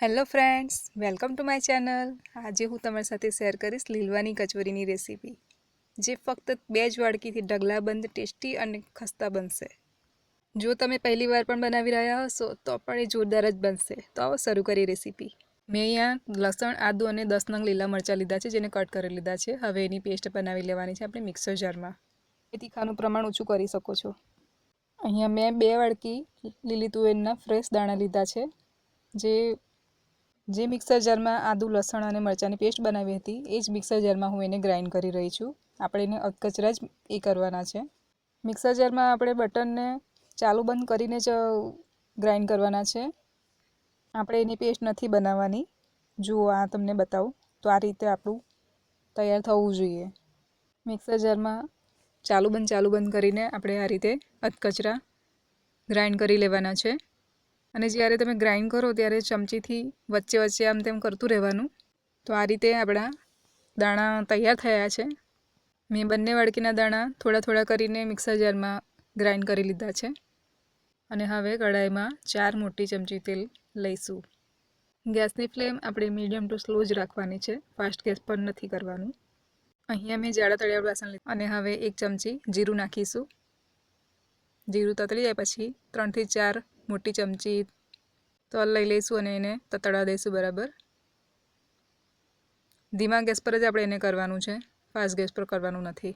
Hello friends, welcome to my channel. આજે હું તમારી સાથે શેર કરીશ લીલવાની કચોરીની રેસીપી, જે ફક્ત 2 જ વાડકીથી ઢગલાબંધ, ટેસ્ટી અને ખસ્તા બનશે. જો તમે પહેલી વાર પણ બનાવી રહ્યા હશો તો પણ એ જોરદાર જ બનશે. તો આવો શરૂ કરીએ રેસીપી. મેં અહીંયા લસણ, આદુ અને 10 નંગ લીલા મરચાં લીધા છે, જેને કટ કરી લીધા છે. હવે એની પેસ્ટ બનાવી લેવાની છે આપણે મિક્સર જારમાં. એ તીખાનું પ્રમાણ ઓછું કરી શકો છો. અહીંયા મેં 2 વાડકી લીલી તુવેરના ફ્રેશ દાણા લીધા છે, જે મિક્સર જારમાં આદુ, લસણ અને મરચાંની પેસ્ટ બનાવી હતી, એ જ મિક્સર જારમાં હું એને ગ્રાઇન્ડ કરી રહી છું. આપણે એને અધકચરા જ એ કરવાના છે. મિક્સર જારમાં આપણે બટનને ચાલુ બંધ કરીને જ ગ્રાઇન્ડ કરવાના છે. આપણે એની પેસ્ટ નથી બનાવવાની. જુઓ, આ તમને બતાવું તો આ રીતે આપણું તૈયાર થવું જોઈએ. મિક્સર જારમાં ચાલુ બંધ કરીને આપણે આ રીતે અધકચરા ગ્રાઇન્ડ કરી લેવાના છે. અને જ્યારે તમે ગ્રાઇન્ડ કરો ત્યારે ચમચીથી વચ્ચે આમ તેમ કરતું રહેવાનું. તો આ રીતે આપણા દાણા તૈયાર થયા છે. મેં બંને વાડકીના દાણા થોડા કરીને મિક્સર જારમાં ગ્રાઇન્ડ કરી લીધા છે. અને હવે કઢાઈમાં 4 મોટી ચમચી તેલ લઈશું. ગેસની ફ્લેમ આપણે મીડિયમ ટુ સ્લો જ રાખવાની છે, ફાસ્ટ ગેસ પર નથી કરવાનું. અહીંયા મેં જાડા તળિયાવાળું વાસણ લીધું અને હવે 1 ચમચી જીરું નાખીશું. જીરું તતળી જાય પછી 3 થી 4 મોટી ચમચી તલ લઈ લઈશું અને એને તતળવા દઈશું બરાબર. ધીમા ગેસ પર જ આપણે એને કરવાનું છે, ફાસ્ટ ગેસ પર કરવાનું નથી.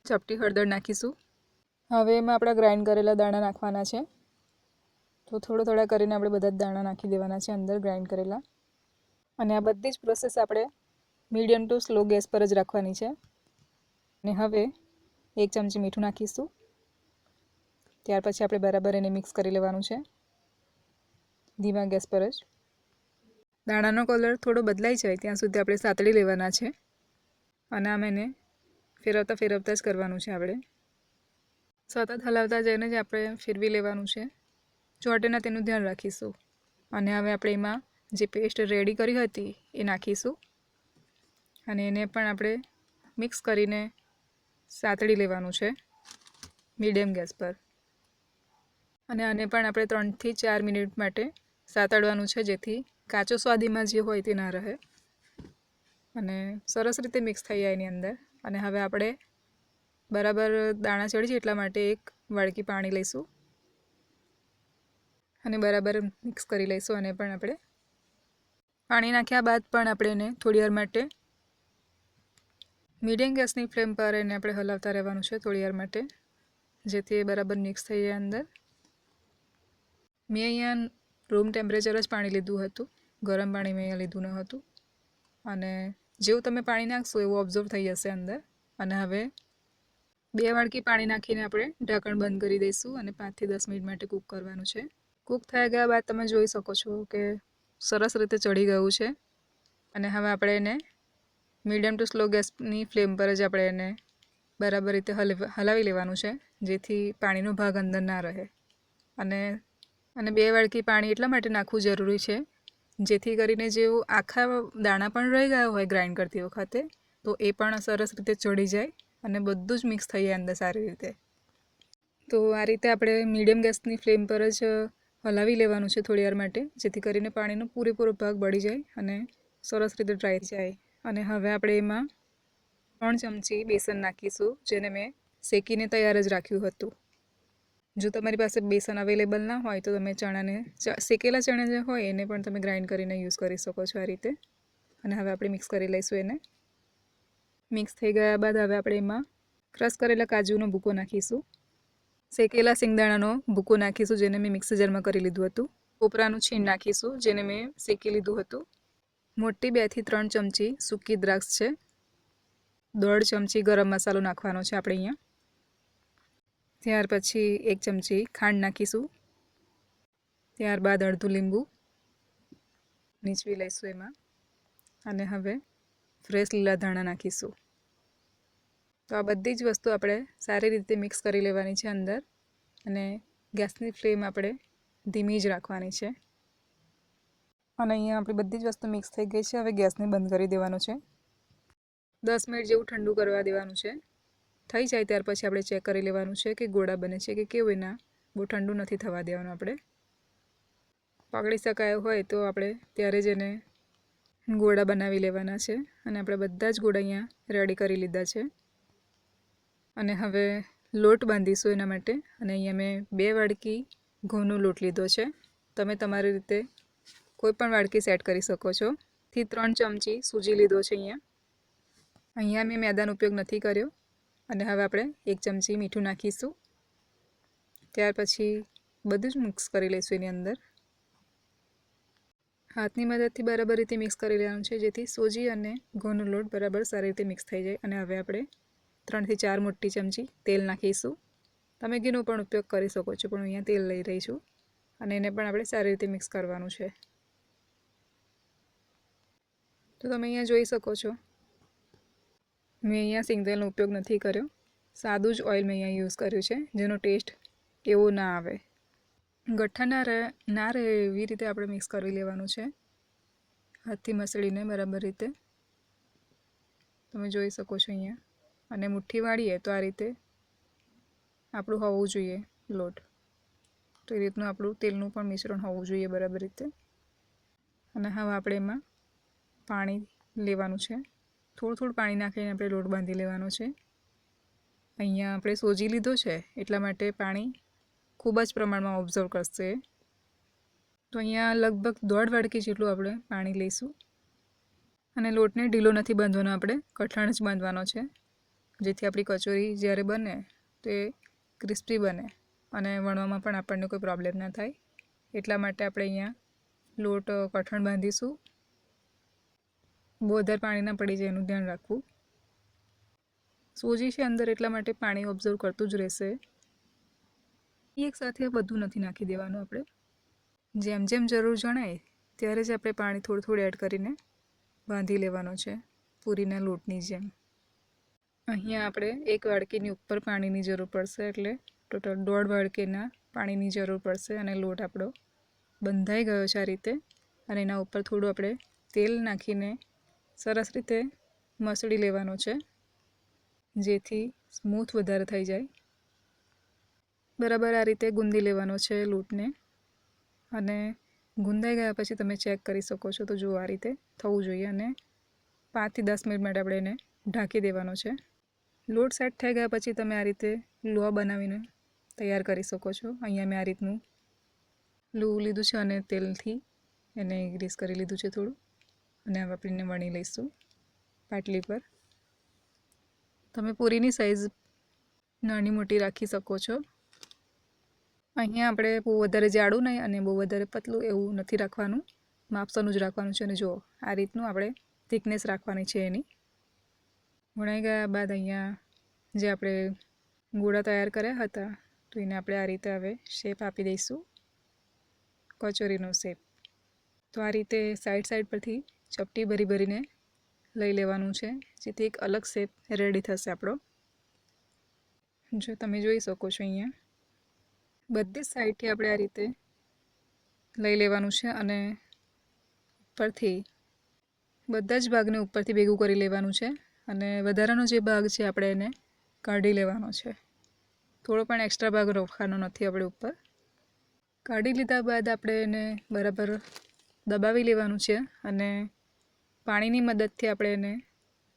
ચપટી હળદર નાખીશું. હવે એમાં આપણા ગ્રાઇન્ડ કરેલા દાણા નાખવાના છે. તો થોડા કરીને આપણે બધા જ દાણા નાખી દેવાના છે અંદર ગ્રાઇન્ડ કરેલા. અને આ બધી જ પ્રોસેસ આપણે મીડિયમ ટુ સ્લો ગેસ પર જ રાખવાની છે. અને હવે 1 ચમચી મીઠું નાખીશું. ત્યાર પછી આપણે બરાબર એને મિક્સ કરી લેવાનું છે, ધીમા ગેસ પર જ. દાણાનો કલર થોડો બદલાઈ જાય ત્યાં સુધી આપણે સાતળી લેવાના છે. અને આમ એને ફેરવતા જ કરવાનું છે આપણે. સતત હલાવતા જઈને જ આપણે ફેરવી લેવાનું છે. ચોંટે ના તેનું ધ્યાન રાખીશું. અને હવે આપણે એમાં જે પેસ્ટ રેડી કરી હતી એ નાખીશું. અને એને પણ આપણે મિક્સ કરીને સાતળી લેવાનું છે મીડિયમ ગેસ પર. અને આને પણ આપણે 3 થી 4 મિનિટ માટે સાતળવાનું છે, જેથી કાચો સ્વાદ એમાં જે હોય તે ના રહે અને સરસ રીતે મિક્સ થઈ જાય એની અંદર. અને હવે આપણે બરાબર દાણા ચડી જાય એટલા માટે 1 વાડકી પાણી લઈશું અને બરાબર મિક્સ કરી લઈશું. અને પણ આપણે પાણી નાખ્યા બાદ પણ આપણે એને થોડી વાર માટે મીડિયમ ગેસની ફ્લેમ પર એને આપણે હલાવતા રહેવાનું છે થોડી વાર માટે, જેથી એ બરાબર મિક્સ થઈ જાય અંદર. મેં અહીંયા રૂમ ટેમ્પરેચર જ પાણી લીધું હતું, ગરમ પાણી મેં અહીંયા લીધું ન હતું. અને જેવું તમે પાણી નાખશો એવું ઓબ્ઝર્વ થઈ જશે અંદર. અને હવે 2 વાડકી પાણી નાખીને આપણે ઢાંકણ બંધ કરી દઈશું અને 5 થી 10 મિનિટ માટે કૂક કરવાનું છે. કૂક થઈ ગયા બાદ તમે જોઈ શકો છો કે સરસ રીતે ચડી ગયું છે. અને હવે આપણે એને મીડિયમ ટુ સ્લો ગેસની ફ્લેમ પર જ આપણે એને બરાબર રીતે હલાવી લેવાનું છે, જેથી પાણીનો ભાગ અંદર ના રહે. અને 2 વાડકી પાણી એટલા માટે નાખવું જરૂરી છે, જેથી કરીને જેવું આખા દાણા પણ રહી ગયા હોય ગ્રાઇન્ડ કરતી વખતે, તો એ પણ સરસ રીતે ચડી જાય અને બધું જ મિક્સ થઈ જાય અંદર સારી રીતે. તો આ રીતે આપણે મીડિયમ ગેસની ફ્લેમ પર જ હલાવી લેવાનું છે થોડી વાર માટે, જેથી કરીને પાણીનો પૂરેપૂરો ભાગ બળી જાય અને સરસ રીતે ડ્રાય જાય. અને હવે આપણે એમાં 3 ચમચી બેસન નાખીશું, જેને મેં શેકીને તૈયાર જ રાખ્યું હતું. જો તમારી પાસે બેસન અવેલેબલ ના હોય તો તમે શેકેલા ચણા જે હોય એને પણ તમે ગ્રાઇન્ડ કરીને યુઝ કરી શકો છો આ રીતે. અને હવે આપણે મિક્સ કરી લઈશું એને. મિક્સ થઈ ગયા બાદ હવે આપણે એમાં ક્રશ કરેલા કાજુનો ભૂકો નાખીશું. શેકેલા સિંગદાણાનો ભૂકો નાખીશું, જેને મેં મિક્સર જારમાં કરી લીધું હતું. કોપરાનું છીણ નાખીશું, જેને મેં શેકી લીધું હતું. મોટી 2 થી 3 ચમચી સૂકી દ્રાક્ષ છે. 1.5 ચમચી ગરમ મસાલો નાખવાનો છે આપણે અહીંયા. ત્યાર પછી 1 ચમચી ખાંડ નાખીશું. ત્યારબાદ અડધું લીંબુ નીચવી લઈશું એમાં. અને હવે ફ્રેશ લીલા ધાણા નાખીશું. તો આ બધી જ વસ્તુ આપણે સારી રીતે મિક્સ કરી લેવાની છે અંદર. અને ગેસની ફ્લેમ આપણે ધીમી જ રાખવાની છે. અને અહીંયા આપણી બધી જ વસ્તુ મિક્સ થઈ ગઈ છે. હવે ગેસને બંધ કરી દેવાનું છે. 10 મિનિટ જેવું ઠંડુ કરવા દેવાનું છે. થઈ જાય ત્યાર પછી આપણે ચેક કરી લેવાનું છે કે ગોળા બને છે કે કેવું. એના બહુ ઠંડુ નથી થવા દેવાનું આપણે. પકડી શકાય હોય તો આપણે ત્યારે જ એને ગોળા બનાવી લેવાના છે. અને આપણે બધા જ ગોળા અહીંયા રેડી કરી લીધા છે. અને હવે લોટ બાંધીશું એના માટે. અને અહીંયા મેં 2 વાડકી ઘઉંનો લોટ લીધો છે. તમે તમારી રીતે કોઈ પણ વાડકી સેટ કરી શકો છો. 3 ચમચી સૂજી લીધો છે અહીંયા મેં મેદાનો ઉપયોગ નથી કર્યો. અને હવે આપણે 1 ચમચી મીઠું નાખીશું. ત્યાર પછી બધું જ મિક્સ કરી લઈશું એની અંદર. હાથની મદદથી બરાબર રીતે મિક્સ કરી લેવાનું છે, જેથી સૂજી અને ઘઉંનો લોટ બરાબર સારી રીતે મિક્સ થઈ જાય. અને હવે આપણે 3 થી 4 મોટી ચમચી તેલ નાખીશું. તમે ઘીનો પણ ઉપયોગ કરી શકો છો, પણ અહીંયા તેલ લઈ રહી છું. અને એને પણ આપણે સારી રીતે મિક્સ કરવાનું છે. તો તમે અહીંયા જોઈ શકો છો, મેં અહીંયા સિંગતેલનો ઉપયોગ નથી કર્યો. સાદું જ ઓઇલ મેં અહીંયા યુઝ કર્યું છે, જેનો ટેસ્ટ એવો ના આવે. ગઠ્ઠા ના રહે એવી રીતે આપણે મિક્સ કરી લેવાનું છે, હાથથી મસળીને બરાબર રીતે. તમે જોઈ શકો છો અહીંયા. અને મુઠ્ઠી વાળીએ તો આ રીતે આપણું હોવું જોઈએ લોટ. તો એ રીતનું આપણું તેલનું પણ મિશ્રણ હોવું જોઈએ બરાબર રીતે. અને હવે આપણે એમાં પાણી લેવાનું છે. થોડું પાણી નાખીને આપણે લોટ બાંધી લેવાનો છે. અહીંયા આપણે સોજી લીધો છે એટલા માટે પાણી ખૂબ જ પ્રમાણમાં ઓબ્ઝર્વ કરશે. તો અહીંયા લગભગ 1.5 વાડકી જેટલું આપણે પાણી લઈશું. અને લોટને ઢીલો નથી બાંધવાનો, આપણે કઠણ જ બાંધવાનો છે, જેથી આપણી કચોરી જ્યારે બને તો એ ક્રિસ્પી બને અને વણવામાં પણ આપણને કોઈ પ્રોબ્લેમ ના થાય. એટલા માટે આપણે અહીંયા લોટ કઠણ બાંધીશું. બહુ વધારે પાણી ના પડી જાય એનું ધ્યાન રાખવું. સોજી છે અંદર એટલા માટે પાણી ઓબ્ઝર્વ કરતું જ રહેશે. એક સાથે બધું નથી નાખી દેવાનું. આપણે જેમ જેમ જરૂર જણાય ત્યારે જ આપણે પાણી થોડું એડ કરીને બાંધી લેવાનો છે, પૂરીના લોટની જેમ. અહીંયા આપણે 1 વાડકીની ઉપર પાણીની જરૂર પડશે, એટલે ટોટલ 1.5 વાડકીના પાણીની જરૂર પડશે. અને લોટ આપણો બંધાઈ ગયો છે આ રીતે. અને એના ઉપર થોડું આપણે તેલ નાખીને સરસ રીતે મસળી લેવાનો છે, જેથી સ્મૂથ વધારે થઈ જાય. બરાબર આ રીતે ગુંદી લેવાનો છે લોટને. અને ગુંદાઈ ગયા પછી તમે ચેક કરી શકો છો. તો જુઓ આ રીતે થવું જોઈએ. અને 5 થી 10 મિનિટ માટે આપણે એને ઢાંકી દેવાનો છે. લોટ સેટ થઈ ગયા પછી તમે આ રીતે લોહ બનાવીને તૈયાર કરી શકો છો. અહીંયા મેં આ રીતનું લોહ લીધું છે અને તેલથી એને ગ્રીસ કરી લીધું છે થોડું. અને હવે આપણે એને વણી લઈશું પાટલી પર. તમે પૂરીની સાઈઝ નાની મોટી રાખી શકો છો. અહીંયા આપણે બહુ વધારે જાડું નહીં અને બહુ વધારે પતલું એવું નથી રાખવાનું, માપસરનું જ રાખવાનું છે. અને જુઓ આ રીતનું આપણે થિકનેસ રાખવાની છે એની. વણાઈ ગયા બાદ અહીંયા જે આપણે ગોળા તૈયાર કર્યા હતા તો એને આપણે આ રીતે હવે શેપ આપી દઈશું, કચોરીનો શેપ. તો આ રીતે સાઈડ પરથી ચપટી ભરીને લઈ લેવાનું છે, જેથી એક અલગ શેપ રેડી થશે આપણો. જો તમે જોઈ શકો છો અહીંયા બધી સાઈડથી આપણે આ રીતે લઈ લેવાનું છે. અને ઉપરથી બધા જ ભાગને ઉપરથી ભેગું કરી લેવાનું છે. અને વધારાનો જે ભાગ છે આપણે એને કાઢી લેવાનો છે. થોડો પણ એક્સ્ટ્રા ભાગ રાખવાનો નથી આપણે ઉપર. કાઢી લીધા બાદ આપણે એને બરાબર દબાવી લેવાનું છે. અને પાણીની મદદથી આપણે એને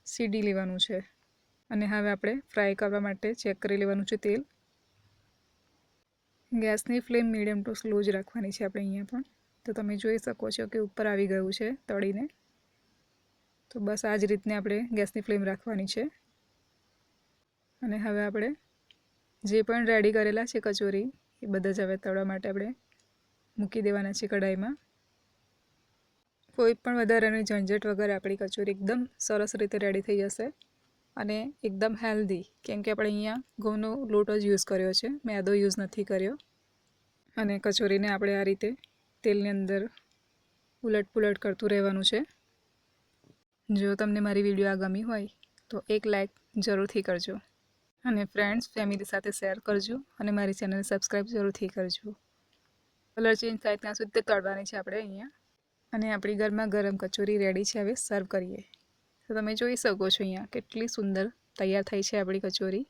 સીડી લેવાનું છે. અને હવે આપણે ફ્રાય કરવા માટે ચેક કરી લેવાનું છે તેલ. ગેસની ફ્લેમ મીડિયમ ટુ સ્લો જ રાખવાની છે આપણે અહીંયા પણ. તો તમે જોઈ શકો છો કે ઉપર આવી ગયું છે તળીને. તો બસ આ જ રીતને આપણે ગેસની ફ્લેમ રાખવાની છે. અને હવે આપણે જે પણ રેડી કરેલા છે કચોરી એ બધા જ હવે તળવા માટે આપણે મૂકી દેવાના છે કઢાઈમાં. કોઈ પણ વધારાની ઝંઝટ વગર આપણી કચોરી એકદમ સરસ રીતે રેડી થઈ જશે. અને એકદમ હેલ્ધી, કેમ કે આપણે અહીંયા ઘઉંનો લોટ જ યુઝ કર્યો છે, મેદો યુઝ નથી કર્યો. અને કચોરીને આપણે આ રીતે તેલની અંદર ઉલટ કરતું રહેવાનું છે. જો તમને મારી વિડીયો આ ગમી હોય તો એક લાઈક જરૂરથી કરજો. અને ફ્રેન્ડ્સ ફેમિલી સાથે શેર કરજો. અને મારી ચેનલને સબસ્ક્રાઈબ જરૂરથી કરજો. કલર ચેન્જ થાય ત્યાં સુધી તળવાની છે આપણે અહીંયા. અને આપણી ગરમા ગરમ કચોરી રેડી છે. હવે સર્વ કરીએ. તો તમે જોઈ શકો છો અહીંયા કેટલી સુંદર તૈયાર થઈ છે આપણી કચોરી.